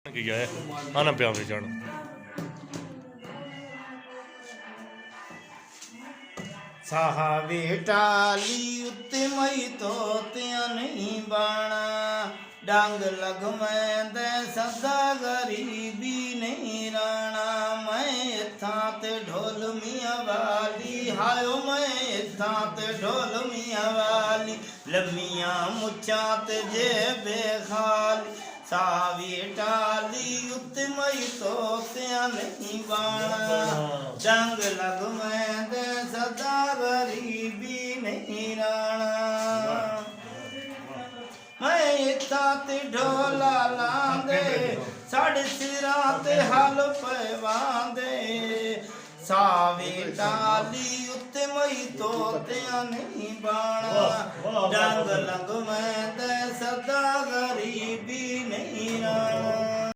किया है आना पिया में जान साहा बेटाली उत्ते मई तो त्या नहीं बाणा डांग लग मैं दे सदा गरीबी नहीं राणा मैं था ते ढोल मियाँ वाली हायो मैं था ते ढोल मियाँ वाली लम्मियाँ मुच्छा ते जे बेखाली सावी टाली उत्ते मई तो त्या नहीं बाणा डांग लग मैं दे सदा गरीबी नहीं राणा मैं इत्था ते ढोला लांदे साढ़े सिरा ते हल पवांदे सावी टाली उत्ते मई तो त्या नहीं बाणा डांग लग मैं दे सदा गरीबी नहीं राणा।